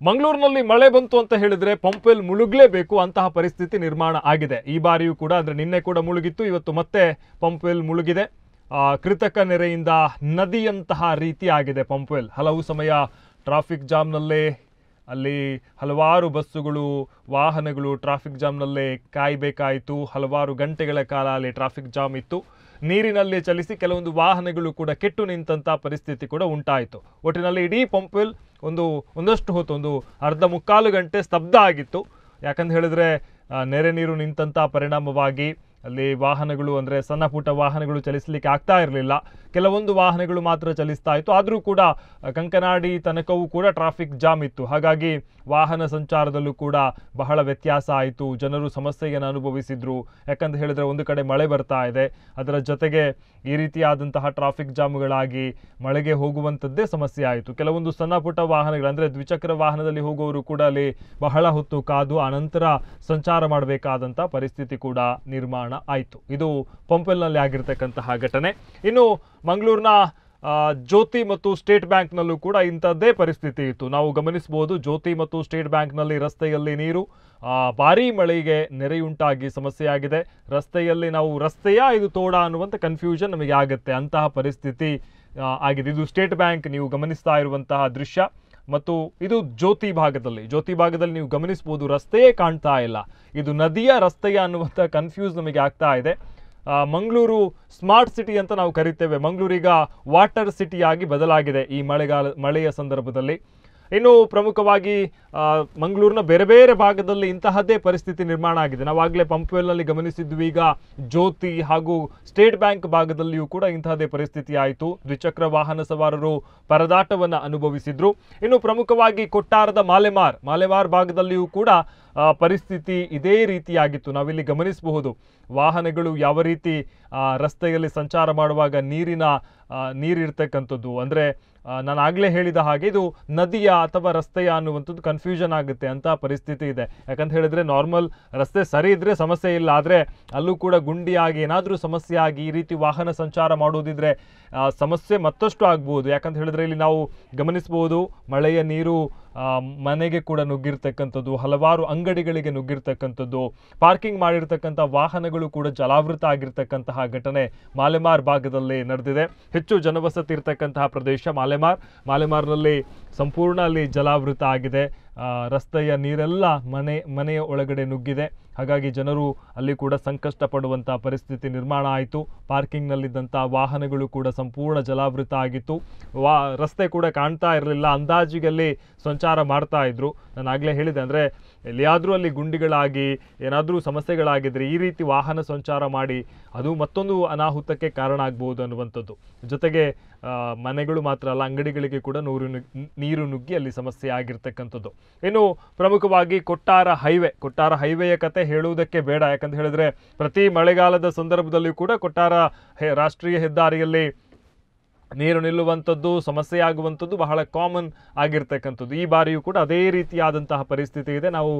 ಮಂಗಳೂರಿನಲ್ಲಿ ಮಳೆ ಬಂತು ಅಂತ ಹೇಳಿದ್ರೆ ಪಂಪ್ವೆಲ್ ಮುಳುಗಲೇಬೇಕು ಅಂತಹ ಪರಿಸ್ಥಿತಿ ನಿರ್ಮಾಣ ಆಗಿದೆ. ಈ ಬಾರಿಯೂ ಕೂಡ ಅಂದ್ರೆ ನಿನ್ನೆ ಕೂಡ ಮುಳುಗಿತ್ತು, ಇವತ್ತು ಮತ್ತೆ ಪಂಪ್ವೆಲ್ ಮುಳುಗಿದೆ. ಕೃತಕ ನೆರೆಯಿಂದ ನದಿಯಂತಹ ರೀತಿ ಆಗಿದೆ ಪಂಪ್ವೆಲ್. ಹಲವು ಸಮಯ ಟ್ರಾಫಿಕ್ ಜಾಮ್ನಲ್ಲೇ ಅಲ್ಲಿ ಹಲವಾರು ಬಸ್ಸುಗಳು ವಾಹನಗಳು ಟ್ರಾಫಿಕ್ ಜಾಮ್ನಲ್ಲೇ ಕಾಯಬೇಕಾಯಿತು. ಹಲವಾರು ಗಂಟೆಗಳ ಕಾಲ ಅಲ್ಲಿ ಟ್ರಾಫಿಕ್ ಜಾಮ್ ಇತ್ತು. ನೀರಿನಲ್ಲಿ ಚಲಿಸಿ ಕೆಲವೊಂದು ವಾಹನಗಳು ಕೂಡ ಕೆಟ್ಟು ನಿಂತಹ ಪರಿಸ್ಥಿತಿ ಕೂಡ ಉಂಟಾಯಿತು. ಒಟ್ಟಿನಲ್ಲಿ ಇಡೀ ಪಂಪ್ವೆಲ್ ಒಂದಷ್ಟು ಹೊತ್ತು ಒಂದು ಅರ್ಧ ಮುಕ್ಕಾಲು ಗಂಟೆ ಸ್ತಬ್ಧ ಆಗಿತ್ತು. ಯಾಕಂತ ಹೇಳಿದ್ರೆ ನೆರೆ ನೀರು ನಿಂತಹ ಪರಿಣಾಮವಾಗಿ ಅಲ್ಲಿ ವಾಹನಗಳು ಅಂದರೆ ಸಣ್ಣ ಪುಟ್ಟ ವಾಹನಗಳು ಚಲಿಸಲಿಕ್ಕೆ ಆಗ್ತಾ ಇರಲಿಲ್ಲ. ಕೆಲವೊಂದು ವಾಹನಗಳು ಮಾತ್ರ ಚಲಿಸ್ತಾ ಇತ್ತು. ಆದರೂ ಕೂಡ ಕಂಕನಾಡಿ ತನಕವೂ ಕೂಡ ಟ್ರಾಫಿಕ್ ಜಾಮ್ ಇತ್ತು. ಹಾಗಾಗಿ ವಾಹನ ಸಂಚಾರದಲ್ಲೂ ಕೂಡ ಬಹಳ ವ್ಯತ್ಯಾಸ ಆಯಿತು. ಜನರು ಸಮಸ್ಯೆಯನ್ನು ಅನುಭವಿಸಿದ್ರು. ಯಾಕಂತ ಹೇಳಿದ್ರೆ ಒಂದು ಕಡೆ ಮಳೆ ಬರ್ತಾ ಇದೆ, ಅದರ ಜೊತೆಗೆ ಈ ರೀತಿಯಾದಂತಹ ಟ್ರಾಫಿಕ್ ಜಾಮ್ಗಳಾಗಿ ಮಳೆಗೆ ಹೋಗುವಂಥದ್ದೇ ಸಮಸ್ಯೆ ಆಯಿತು. ಕೆಲವೊಂದು ಸಣ್ಣ ಪುಟ್ಟ ವಾಹನಗಳು ಅಂದರೆ ದ್ವಿಚಕ್ರ ವಾಹನದಲ್ಲಿ ಹೋಗುವವರು ಕೂಡ ಅಲ್ಲಿ ಬಹಳ ಹೊತ್ತು ಕಾದು ಆನಂತರ ಸಂಚಾರ ಮಾಡಬೇಕಾದಂಥ ಪರಿಸ್ಥಿತಿ ಕೂಡ ನಿರ್ಮಾಣ ಆಯಿತು. ಇದು ಪಂಪ್ವೆಲ್ನಲ್ಲಿ ಆಗಿರ್ತಕ್ಕಂತಹ ಘಟನೆ. ಇನ್ನು ಮಂಗಳೂರಿನ ಜ್ಯೋತಿ ಮತ್ತು ಸ್ಟೇಟ್ ಬ್ಯಾಂಕ್ನಲ್ಲೂ ಕೂಡ ಇಂಥದ್ದೇ ಪರಿಸ್ಥಿತಿ ಇತ್ತು. ನಾವು ಗಮನಿಸಬಹುದು, ಜ್ಯೋತಿ ಮತ್ತು ಸ್ಟೇಟ್ ಬ್ಯಾಂಕ್ನಲ್ಲಿ ರಸ್ತೆಯಲ್ಲಿ ನೀರು ಭಾರೀ ಮಳೆಗೆ ನೆರೆಯುಂಟಾಗಿ ಸಮಸ್ಯೆಯಾಗಿದೆ. ರಸ್ತೆಯಲ್ಲಿ ನಾವು ರಸ್ತೆಯ ಇದು ತೋಡ ಅನ್ನುವಂಥ ಕನ್ಫ್ಯೂಷನ್ ನಮಗೆ ಆಗುತ್ತೆ. ಅಂತಹ ಪರಿಸ್ಥಿತಿ ಆಗಿದೆ. ಇದು ಸ್ಟೇಟ್ ಬ್ಯಾಂಕ್ ನೀವು ಗಮನಿಸ್ತಾ ಇರುವಂತಹ ದೃಶ್ಯ. ಮತ್ತು ಇದು ಜ್ಯೋತಿ ಭಾಗದಲ್ಲಿ ನೀವು ಗಮನಿಸಬಹುದು, ರಸ್ತೆಯೇ ಕಾಣ್ತಾ ಇಲ್ಲ. ಇದು ನದಿಯ ರಸ್ತೆಯ ಅನ್ನುವಂಥ ಕನ್ಫ್ಯೂಸ್ ನಮಗೆ ಆಗ್ತಾ ಇದೆ. ಮಂಗಳೂರು ಸ್ಮಾರ್ಟ್ ಸಿಟಿ ಅಂತ ನಾವು ಕರಿತೇವೆ. ಮಂಗಳೂರೀಗ ವಾಟರ್ ಸಿಟಿಯಾಗಿ ಬದಲಾಗಿದೆ ಈ ಮಳೆಯ ಸಂದರ್ಭದಲ್ಲಿ. ಇನ್ನು ಪ್ರಮುಖವಾಗಿ ಮಂಗಳೂರಿನ ಬೇರೆ ಬೇರೆ ಭಾಗದಲ್ಲಿ ಇಂತಹದ್ದೇ ಪರಿಸ್ಥಿತಿ ನಿರ್ಮಾಣ ಆಗಿದೆ. ನಾವಾಗಲೇ ಪಂಪ್ವೆಲ್ನಲ್ಲಿ ಗಮನಿಸಿದ್ವಿ. ಈಗ ಜ್ಯೋತಿ ಹಾಗೂ ಸ್ಟೇಟ್ ಬ್ಯಾಂಕ್ ಭಾಗದಲ್ಲಿಯೂ ಕೂಡ ಇಂತಹದ್ದೇ ಪರಿಸ್ಥಿತಿ ಆಯಿತು. ದ್ವಿಚಕ್ರ ವಾಹನ ಸವಾರರು ಪರದಾಟವನ್ನು ಅನುಭವಿಸಿದ್ರು. ಇನ್ನು ಪ್ರಮುಖವಾಗಿ ಕೊಟ್ಟಾರದ ಮಾಲೆಮಾರ್ ಭಾಗದಲ್ಲಿಯೂ ಕೂಡ ಪರಿಸ್ಥಿತಿ ಇದೇ ರೀತಿಯಾಗಿತ್ತು. ನಾವಿಲ್ಲಿ ಗಮನಿಸಬಹುದು, ವಾಹನಗಳು ಯಾವ ರೀತಿ ರಸ್ತೆಯಲ್ಲಿ ಸಂಚಾರ ಮಾಡುವಾಗ ನೀರಿರ್ತಕ್ಕಂಥದ್ದು. ಅಂದರೆ ನಾನು ಆಗಲೇ ಹೇಳಿದ ಹಾಗೆ ಇದು ನದಿಯ ಅಥವಾ ರಸ್ತೆಯ ಅನ್ನುವಂಥದ್ದು ಕನ್ಫ್ಯೂಷನ್ ಆಗುತ್ತೆ ಅಂತ ಪರಿಸ್ಥಿತಿ ಇದೆ. ಯಾಕಂತ ಹೇಳಿದ್ರೆ ನಾರ್ಮಲ್ ರಸ್ತೆ ಸರಿ ಇದ್ರೆ ಸಮಸ್ಯೆ ಇಲ್ಲ, ಆದರೆ ಅಲ್ಲೂ ಕೂಡ ಗುಂಡಿಯಾಗಿ ಏನಾದರೂ ಸಮಸ್ಯೆ ಆಗಿ ಈ ರೀತಿ ವಾಹನ ಸಂಚಾರ ಮಾಡೋದಿದ್ರೆ ಸಮಸ್ಯೆ ಮತ್ತಷ್ಟು ಆಗ್ಬೋದು. ಯಾಕಂತ ಹೇಳಿದ್ರೆ ಇಲ್ಲಿ ನಾವು ಗಮನಿಸಬಹುದು, ಮಳೆಯ ನೀರು ಮನೆಗೆ ಕೂಡ ನುಗ್ಗಿರ್ತಕ್ಕಂಥದ್ದು, ಹಲವಾರು ಅಂಗಡಿಗಳಿಗೆ ನುಗ್ಗಿರ್ತಕ್ಕಂಥದ್ದು, ಪಾರ್ಕಿಂಗ್ ಮಾಡಿರ್ತಕ್ಕಂಥ ವಾಹನಗಳು ಕೂಡ ಜಲಾವೃತ ಆಗಿರ್ತಕ್ಕಂತಹ ಘಟನೆ ಮಾಲೆಮಾರ್ ಭಾಗದಲ್ಲಿ ನಡೆದಿದೆ. ಹೆಚ್ಚು ಜನವಸತಿ ಇರ್ತಕ್ಕಂತಹ ಪ್ರದೇಶ ಮಾಲೆಮಾರ್ನಲ್ಲಿ ಸಂಪೂರ್ಣ ಅಲ್ಲಿ ಜಲಾವೃತ ಆಗಿದೆ. ರಸ್ತೆಯ ನೀರೆಲ್ಲ ಮನೆಯ ಒಳಗಡೆ ನುಗ್ಗಿದೆ. ಹಾಗಾಗಿ ಜನರು ಅಲ್ಲಿ ಕೂಡ ಸಂಕಷ್ಟ ಪಡುವಂಥ ಪರಿಸ್ಥಿತಿ ನಿರ್ಮಾಣ ಆಯಿತು. ಪಾರ್ಕಿಂಗ್ನಲ್ಲಿದ್ದಂಥ ವಾಹನಗಳು ಕೂಡ ಸಂಪೂರ್ಣ ಜಲಾವೃತ ಆಗಿತ್ತು. ರಸ್ತೆ ಕೂಡ ಕಾಣ್ತಾ ಇರಲಿಲ್ಲ. ಅಂದಾಜಿಗೆ ಅಲ್ಲಿ ಸಂಚಾರ ಮಾಡ್ತಾ ಇದ್ರು. ನಾನು ಆಗಲೇ ಹೇಳಿದೆ, ಅಂದರೆ ಎಲ್ಲಿಯಾದರೂ ಅಲ್ಲಿ ಗುಂಡಿಗಳಾಗಿ ಏನಾದರೂ ಸಮಸ್ಯೆಗಳಾಗಿದ್ದರೆ ಈ ರೀತಿ ವಾಹನ ಸಂಚಾರ ಮಾಡಿ ಅದು ಮತ್ತೊಂದು ಅನಾಹುತಕ್ಕೆ ಕಾರಣ ಆಗ್ಬೋದು ಅನ್ನುವಂಥದ್ದು. ಜೊತೆಗೆ ಮನೆಗಳು ಮಾತ್ರ ಅಲ್ಲ, ಅಂಗಡಿಗಳಿಗೆ ಕೂಡ ನೀರು ನುಗ್ಗಿ ಅಲ್ಲಿ ಸಮಸ್ಯೆ ಆಗಿರ್ತಕ್ಕಂಥದ್ದು. ಇನ್ನು ಪ್ರಮುಖವಾಗಿ ಕೊಟ್ಟಾರ ಹೈವೆಯ ಕತೆ ಹೇಳುವುದಕ್ಕೆ ಬೇಡ. ಯಾಕಂತ ಹೇಳಿದ್ರೆ ಪ್ರತಿ ಮಳೆಗಾಲದ ಸಂದರ್ಭದಲ್ಲಿಯೂ ಕೂಡ ಕೊಟ್ಟಾರ ರಾಷ್ಟ್ರೀಯ ಹೆದ್ದಾರಿಯಲ್ಲಿ ನೀರು ನಿಲ್ಲುವಂಥದ್ದು, ಸಮಸ್ಯೆ ಆಗುವಂಥದ್ದು ಬಹಳ ಕಾಮನ್ ಆಗಿರ್ತಕ್ಕಂಥದ್ದು. ಈ ಬಾರಿಯೂ ಕೂಡ ಅದೇ ರೀತಿಯಾದಂತಹ ಪರಿಸ್ಥಿತಿ ಇದೆ. ನಾವು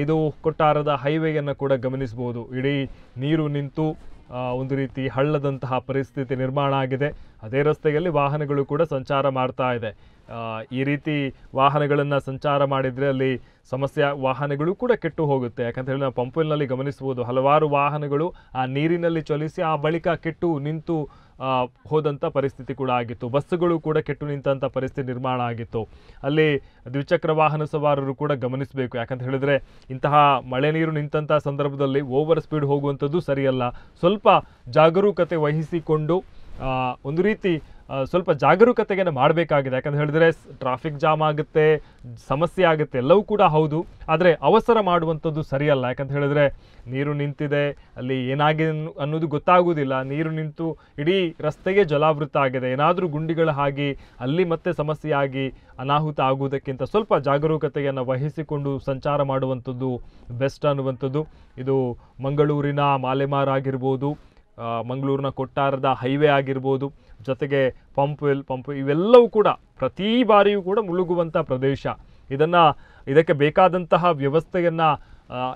ಇದು ಕೊಟ್ಟಾರದ ಹೈವೇಯನ್ನು ಕೂಡ ಗಮನಿಸಬಹುದು. ಇಡೀ ನೀರು ನಿಂತು ಒಂದು ರೀತಿ ಹಳ್ಳದಂತಹ ಪರಿಸ್ಥಿತಿ ನಿರ್ಮಾಣ ಆಗಿದೆ. ಅದೇ ರಸ್ತೆಯಲ್ಲಿ ವಾಹನಗಳು ಕೂಡ ಸಂಚಾರ ಮಾಡ್ತಾ ಇದೆ. ಈ ರೀತಿ ವಾಹನಗಳನ್ನು ಸಂಚಾರ ಮಾಡಿದರೆ ಅಲ್ಲಿ ವಾಹನಗಳು ಕೂಡ ಕೆಟ್ಟು ಹೋಗುತ್ತೆ. ಯಾಕಂತ ಹೇಳಿ ನಾವು ಪಂಪ್ವೆಲ್ನಲ್ಲಿ ಗಮನಿಸಬಹುದು, ಹಲವಾರು ವಾಹನಗಳು ಆ ನೀರಿನಲ್ಲಿ ಚಲಿಸಿ ಆ ಬಳಿಕ ಕೆಟ್ಟು ನಿಂತು ಹೋದಂಥ ಪರಿಸ್ಥಿತಿ ಕೂಡ ಆಗಿತ್ತು. ಬಸ್ಸುಗಳು ಕೂಡ ಕೆಟ್ಟು ನಿಂತಹ ಪರಿಸ್ಥಿತಿ ನಿರ್ಮಾಣ ಆಗಿತ್ತು. ಅಲ್ಲಿ ದ್ವಿಚಕ್ರ ವಾಹನ ಸವಾರರು ಕೂಡ ಗಮನಿಸಬೇಕು. ಯಾಕಂತ ಹೇಳಿದ್ರೆ ಇಂತಹ ಮಳೆ ನೀರು ನಿಂತಹ ಸಂದರ್ಭದಲ್ಲಿ ಓವರ್ ಸ್ಪೀಡ್ ಹೋಗುವಂಥದ್ದು ಸರಿಯಲ್ಲ. ಸ್ವಲ್ಪ ಜಾಗರೂಕತೆ ವಹಿಸಿಕೊಂಡು ಒಂದು ರೀತಿ ಸ್ವಲ್ಪ ಜಾಗರೂಕತೆಯನ್ನು ಮಾಡಬೇಕಾಗಿದೆ. ಯಾಕಂತ ಹೇಳಿದ್ರೆ ಟ್ರಾಫಿಕ್ ಜಾಮ್ ಆಗುತ್ತೆ, ಸಮಸ್ಯೆ ಆಗುತ್ತೆ, ಎಲ್ಲವೂ ಕೂಡ ಹೌದು. ಆದರೆ ಅವಸರ ಮಾಡುವಂಥದ್ದು ಸರಿಯಲ್ಲ. ಯಾಕಂತ ಹೇಳಿದ್ರೆ ನೀರು ನಿಂತಿದೆ, ಅಲ್ಲಿ ಏನಾಗಿದೆ ಅನ್ನೋದು ಗೊತ್ತಾಗುವುದಿಲ್ಲ. ನೀರು ನಿಂತು ಇಡೀ ರಸ್ತೆಗೆ ಜಲಾವೃತ ಆಗಿದೆ. ಏನಾದರೂ ಗುಂಡಿಗಳ ಹಾಗೆ ಅಲ್ಲಿ ಮತ್ತೆ ಸಮಸ್ಯೆಯಾಗಿ ಅನಾಹುತ ಆಗುವುದಕ್ಕಿಂತ ಸ್ವಲ್ಪ ಜಾಗರೂಕತೆಯನ್ನು ವಹಿಸಿಕೊಂಡು ಸಂಚಾರ ಮಾಡುವಂಥದ್ದು ಬೆಸ್ಟ್ ಅನ್ನುವಂಥದ್ದು. ಇದು ಮಂಗಳೂರಿನ ಮಾಲೆಮಾರ್ ಆಗಿರ್ಬೋದು, ಮಂಗಳೂರಿನ ಕೊಟ್ಟಾರದ ಹೈವೇ ಆಗಿರ್ಬೋದು, ಜೊತೆಗೆ ಪಂಪ್ವೆಲ್ ಇವೆಲ್ಲವೂ ಕೂಡ ಪ್ರತಿ ಬಾರಿಯೂ ಕೂಡ ಮುಳುಗುವಂಥ ಪ್ರದೇಶ. ಇದಕ್ಕೆ ಬೇಕಾದಂತಹ ವ್ಯವಸ್ಥೆಯನ್ನು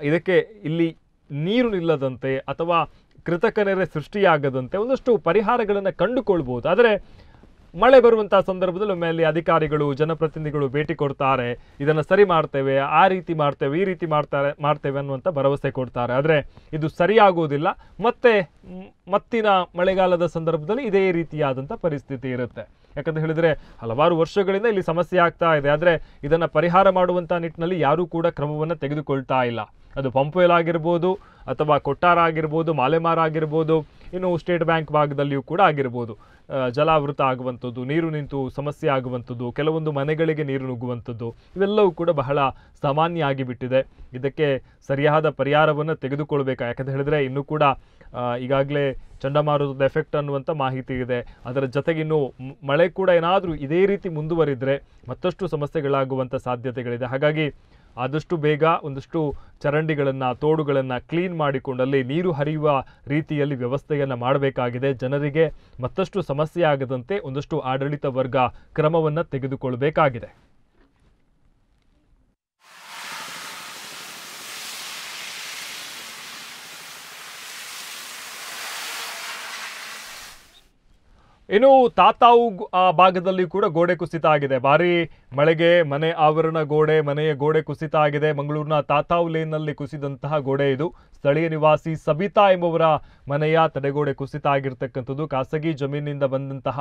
ಇದಕ್ಕೆ ಇಲ್ಲಿ ನೀರು ನಿಲ್ಲದಂತೆ ಅಥವಾ ಕೃತಕ ನೆರೆ ಸೃಷ್ಟಿಯಾಗದಂತೆ ಒಂದಷ್ಟು ಪರಿಹಾರಗಳನ್ನು ಕಂಡುಕೊಳ್ಬೋದು. ಆದರೆ ಮಳೆ ಬರುವಂತಹ ಸಂದರ್ಭದಲ್ಲಿ ಒಮ್ಮೆ ಅಲ್ಲಿ ಅಧಿಕಾರಿಗಳು ಜನಪ್ರತಿನಿಧಿಗಳು ಭೇಟಿ ಕೊಡ್ತಾರೆ, ಇದನ್ನು ಸರಿ ಮಾಡ್ತೇವೆ, ಆ ರೀತಿ ಮಾಡ್ತೇವೆ, ಈ ರೀತಿ ಮಾಡ್ತೇವೆ ಅನ್ನುವಂಥ ಭರವಸೆ ಕೊಡ್ತಾರೆ. ಆದರೆ ಇದು ಸರಿಯಾಗುವುದಿಲ್ಲ. ಮತ್ತಿನ ಮಳೆಗಾಲದ ಸಂದರ್ಭದಲ್ಲಿ ಇದೇ ರೀತಿಯಾದಂಥ ಪರಿಸ್ಥಿತಿ ಇರುತ್ತೆ. ಯಾಕಂತ ಹೇಳಿದರೆ ಹಲವಾರು ವರ್ಷಗಳಿಂದ ಇಲ್ಲಿ ಸಮಸ್ಯೆ ಆಗ್ತಾ ಇದೆ. ಆದರೆ ಇದನ್ನು ಪರಿಹಾರ ಮಾಡುವಂಥ ನಿಟ್ಟಿನಲ್ಲಿ ಯಾರೂ ಕೂಡ ಕ್ರಮವನ್ನು ತೆಗೆದುಕೊಳ್ತಾ ಇಲ್ಲ. ಅದು ಪಂಪ್ವೆಲ್ ಆಗಿರ್ಬೋದು, ಅಥವಾ ಕೊಟ್ಟಾರ ಆಗಿರ್ಬೋದು, ಮಾಲೆಮಾರ ಆಗಿರ್ಬೋದು, ಇನ್ನು ಸ್ಟೇಟ್ ಬ್ಯಾಂಕ್ ಭಾಗದಲ್ಲಿಯೂ ಕೂಡ ಆಗಿರ್ಬೋದು. ಜಲಾವೃತ ಆಗುವಂಥದ್ದು, ನೀರು ನಿಂತು ಸಮಸ್ಯೆ ಆಗುವಂಥದ್ದು, ಕೆಲವೊಂದು ಮನೆಗಳಿಗೆ ನೀರು ನುಗ್ಗುವಂಥದ್ದು, ಇವೆಲ್ಲವೂ ಕೂಡ ಬಹಳ ಸಾಮಾನ್ಯ ಆಗಿಬಿಟ್ಟಿದೆ. ಇದಕ್ಕೆ ಸರಿಯಾದ ಪರಿಹಾರವನ್ನು ತೆಗೆದುಕೊಳ್ಬೇಕು. ಯಾಕಂತ ಹೇಳಿದ್ರೆ ಇನ್ನೂ ಕೂಡ ಈಗಾಗಲೇ ಚಂಡಮಾರುತದ ಎಫೆಕ್ಟ್ ಅನ್ನುವಂಥ ಮಾಹಿತಿ ಇದೆ. ಅದರ ಜೊತೆಗೆ ಇನ್ನು ಮಳೆ ಕೂಡ ಏನಾದರೂ ಇದೇ ರೀತಿ ಮುಂದುವರಿದರೆ ಮತ್ತಷ್ಟು ಸಮಸ್ಯೆಗಳಾಗುವಂಥ ಸಾಧ್ಯತೆಗಳಿದೆ. ಹಾಗಾಗಿ ಆದಷ್ಟು ಬೇಗ ಒಂದಷ್ಟು ಚರಂಡಿಗಳನ್ನು, ತೋಡುಗಳನ್ನು ಕ್ಲೀನ್ ಮಾಡಿಕೊಂಡಲ್ಲಿ ನೀರು ಹರಿಯುವ ರೀತಿಯಲ್ಲಿ ವ್ಯವಸ್ಥೆಯನ್ನು ಮಾಡಬೇಕಾಗಿದೆ. ಜನರಿಗೆ ಮತ್ತಷ್ಟು ಸಮಸ್ಯೆ ಆಗದಂತೆ ಒಂದಷ್ಟು ಆಡಳಿತ ವರ್ಗ ಕ್ರಮವನ್ನು ತೆಗೆದುಕೊಳ್ಳಬೇಕಾಗಿದೆ. ಇನ್ನು ತಾತಾವು ಭಾಗದಲ್ಲಿ ಕೂಡ ಗೋಡೆ ಕುಸಿತ ಆಗಿದೆ. ಭಾರಿ ಮಳೆಗೆ ಮನೆ ಆವರಣ ಮನೆಯ ಗೋಡೆ ಕುಸಿತ ಆಗಿದೆ. ಮಂಗಳೂರಿನ ತಾತಾವು ಲೇನ್ನಲ್ಲಿ ಕುಸಿದಂತಹ ಗೋಡೆ ಇದು. ಸ್ಥಳೀಯ ನಿವಾಸಿ ಸಬಿತಾ ಎಂಬುವರ ಮನೆಯ ತಡೆಗೋಡೆ ಕುಸಿತ ಆಗಿರ್ತಕ್ಕಂಥದ್ದು. ಖಾಸಗಿ ಜಮೀನಿನಿಂದ ಬಂದಂತಹ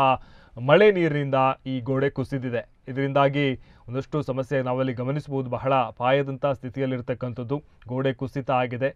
ಮಳೆ ನೀರಿನಿಂದ ಈ ಗೋಡೆ ಕುಸಿದಿದೆ. ಇದರಿಂದಾಗಿ ಒಂದಷ್ಟು ಸಮಸ್ಯೆ ನಾವಲ್ಲಿ ಗಮನಿಸಬಹುದು. ಬಹಳ ಅಪಾಯದಂಥ ಸ್ಥಿತಿಯಲ್ಲಿರ್ತಕ್ಕಂಥದ್ದು. ಗೋಡೆ ಕುಸಿತ ಆಗಿದೆ.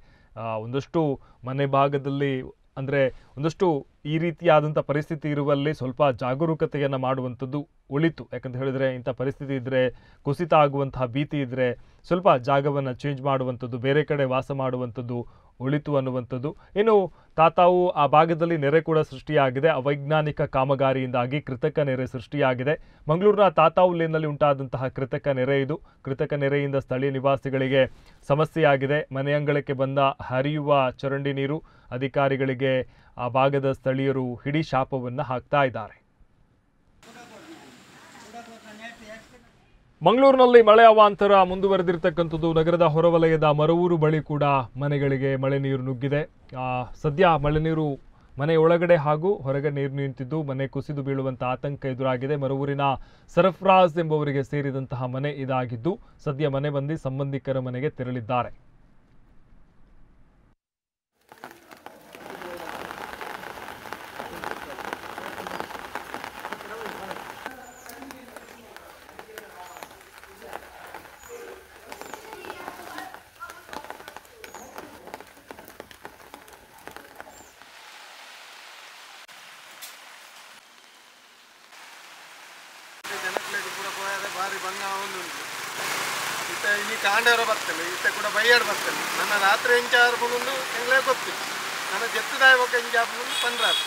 ಒಂದಷ್ಟು ಮನೆ ಭಾಗದಲ್ಲಿ ಅಂದರೆ ಒಂದಷ್ಟು ಈ ರೀತಿಯಾದಂಥ ಪರಿಸ್ಥಿತಿ ಇರುವಲ್ಲಿ ಸ್ವಲ್ಪ ಜಾಗರೂಕತೆಯನ್ನು ಮಾಡುವಂಥದ್ದು ಒಳಿತು. ಯಾಕಂತ ಹೇಳಿದರೆ ಇಂಥ ಪರಿಸ್ಥಿತಿ ಇದ್ದರೆ, ಕುಸಿತ ಆಗುವಂತಹ ಭೀತಿ ಇದ್ದರೆ ಸ್ವಲ್ಪ ಜಾಗವನ್ನು ಚೇಂಜ್ ಮಾಡುವಂಥದ್ದು, ಬೇರೆ ಕಡೆ ವಾಸ ಮಾಡುವಂಥದ್ದು ಒಳಿತು ಅನ್ನುವಂಥದ್ದು. ಇನ್ನು ತಾತಾವು ಆ ಭಾಗದಲ್ಲಿ ನೆರೆ ಕೂಡ ಸೃಷ್ಟಿಯಾಗಿದೆ. ಅವೈಜ್ಞಾನಿಕ ಕಾಮಗಾರಿಯಿಂದಾಗಿ ಕೃತಕ ನೆರೆ ಸೃಷ್ಟಿಯಾಗಿದೆ. ಮಂಗಳೂರಿನ ತಾತಾವು ಲೇನ್ನಲ್ಲಿ ಉಂಟಾದಂತಹ ಕೃತಕ ನೆರೆ ಇದು. ಕೃತಕ ನೆರೆಯಿಂದ ಸ್ಥಳೀಯ ನಿವಾಸಿಗಳಿಗೆ ಸಮಸ್ಯೆಯಾಗಿದೆ. ಮನೆಯಂಗಳಕ್ಕೆ ಬಂದ ಹರಿಯುವ ಚರಂಡಿ ನೀರು ಅಧಿಕಾರಿಗಳಿಗೆ ಆ ಭಾಗದ ಸ್ಥಳೀಯರು ಹಿಡಿ ಶಾಪವನ್ನು ಹಾಕ್ತಾ ಇದ್ದಾರೆ. ಮಂಗಳೂರಿನಲ್ಲಿ ಮಳೆ ಅವಾಂತರ ಮುಂದುವರೆದಿರ್ತಕ್ಕಂಥದ್ದು. ನಗರದ ಹೊರವಲಯದ ಮರವೂರು ಬಳಿ ಕೂಡ ಮನೆಗಳಿಗೆ ಮಳೆ ನೀರು ನುಗ್ಗಿದೆ. ಸದ್ಯ ಮಳೆ ನೀರು ಮನೆಯೊಳಗಡೆ ಹಾಗೂ ಹೊರಗೆ ನೀರು ನಿಂತಿದ್ದು ಮನೆ ಕುಸಿದು ಬೀಳುವಂಥ ಆತಂಕ ಎದುರಾಗಿದೆ. ಮರವೂರಿನ ಸರ್ಫರಾಜ್ ಎಂಬುವರಿಗೆ ಸೇರಿದಂತಹ ಮನೆ ಇದಾಗಿದ್ದು ಸದ್ಯ ಮನೆ ಬಂದು ಸಂಬಂಧಿಕರ ಮನೆಗೆ ತೆರಳಿದ್ದಾರೆ. ಭಾರಿ ಬಂಗ ಒಂದು ಉಂಟು ಇತ್ತ ಇಲ್ಲಿ ಕಾಂಡವರ ಬರ್ತಲ್ಲ, ಇತ್ತ ಕೂಡ ಬೈಯಾಡು ಬರ್ತಲ್ಲ. ನನ್ನ ರಾತ್ರಿ ಹೆಂಚೆ ಆರ್ಕೊಂಡು ಎಂಗ್ಲೇ ಗೊತ್ತು. ನನ್ನ ಜೆತ್ತದಾಯ ಒಕ್ಕ ಹೆಂಚೆ ಆರ್ಕೊಂಡು ಪಂದ್ರಾರು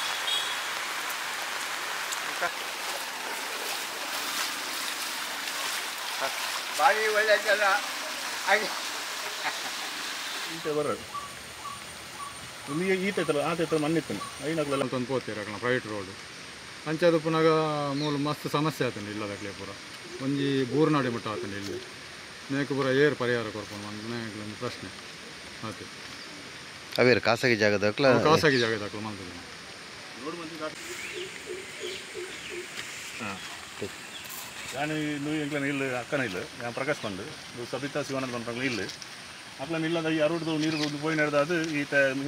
ಬಾಯಿ ಒಳ್ಳೆ ಬರೋದು ಇಲ್ಲಿ ಈತ ಆತ ಮಣ್ಣಿತ್ತು ಐನಕ್ಲೆಲ್ಲ ತಂದು ಹೋಗ್ತೀರ ಪ್ರೈವೇಟ್ ರೋಡ್ ಅಂಚದು ಪುನಃ ಮೂಲ ಮಸ್ತ್ ಸಮಸ್ಯೆ ಆತಂಡಿ ಇಲ್ಲದಾಗಲೇ ಪೂರ ಒಂಜಿ ಬೂರು ನಾಡಿ ಮುಟ್ಟ ಆತಂಡಿ ಇಲ್ಲಿ ಮೇಕು ಪೂರ ಏರು ಪರಿಹಾರ ಕೊಡ್ಕೊಂಡು ಒಂದು ಪ್ರಶ್ನೆ ಆಯ್ತು ಅವೇರು ಖಾಸಗಿ ಜಾಗದಾಗ್ಲ ಮಾಡ್ತದೆ. ഞാൻ ഇങ്ങനെ ഇല്ല അക്കനില്ല ഞാൻ പ്രകാശ് പണ്ട് സബിത ശിവാനന്ദ പണ്ട് ഇല്ല ಅಕ್ಲನ್ ಇಲ್ಲದ ಈ ಅರುಡ್ದು ನೀರು പോയി ಅದು ಈ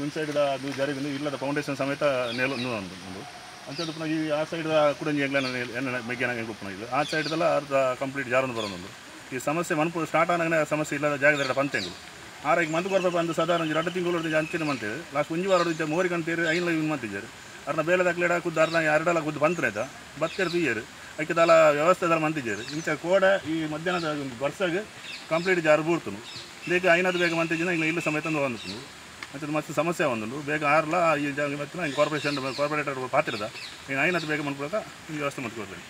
ಇನ್ಸೈಡ್ ಅದು ಜರಿದು ಇಲ್ಲದ ಫೌಂಡೇಶನ್ ಸಮೇತ ನೇಲು ಒಂದು ಅಂಚದು ಪುನಃ ಈ ಆ ಸೈಡ್ ಕೂಡ ಎನ್ನ ಮೆಗ್ಯಾನ ಕುಪ್ಪಣ ಇದು ಆ ಸೈಡ್ದೆಲ್ಲ ಅರ್ಧ ಕಂಪ್ಲೀಟ್ ಜಾರೊಂದು ಬರೋದು. ಈ ಸಮಸ್ಯೆ ಮನ್ಪು ಸ್ಟಾರ್ಟ್ ಆನಾಗನೇ ಸಮಸ್ಯೆ ಇಲ್ಲದ ಜಾಗದ ಪಂತೆಂಗಳು ಆರಾಗಿ ಮಂದು ಬರ್ಬೇಕು ಅಂದು ಸಾಧಾರಣ 2 ತಿಂಗಳು ಅಂಚನೆ ಮಾಡ್ತೇವೆ. ಲಾಸ್ಟ್ ಒಂಜಿ ವಾರ ಮೋರಿಗೆ ಅಂತೇರಿ ಐನ ಇವ್ ಮಾಡ್ತಿದ್ದಾರೆ. ಅರ್ನ ಬೇಲೆದಾಗ್ಲೇಡ ಖುದ್ದು ಅರ್ನ ಎರಡೆಲ್ಲ ಖುದ್ದು ಬಂತನೇದ ಬತ್ತೆರು ತುಯ್ಯರು ಐಕ್ಯದಲ್ಲ ವ್ಯವಸ್ಥೆದಲ್ಲ ಮಂತಿದ್ದಾರೆ. ಇಂಚ ಕೋಡ ಈ ಮಧ್ಯಾಹ್ನದ ವರ್ಷಗೆ ಕಂಪ್ಲೀಟ್ ಜಾರು ಬೂರ್ತನು ಬೇಗ ಐನದು ಬೇಗ ಮಂತಿದ್ದ ಇಲ್ಲ ಸಮೇತ ಬಂದು ಮತ್ತು ಮತ್ತೆ ಸಮಸ್ಯೆ ಒಂದು ಬೇಗ ಆರ್ಲ ಈ ಜಾಗ ಕಾರ್ಪೊರೇಟರ್ ಪಾತ್ರದ ಈಗ ಐನದು ಬೇಗ ಮನ್ಕೊಳಕ ಈ ವ್ಯವಸ್ಥೆ ಮಾಡ್ಕೊಳ್ತೇನೆ.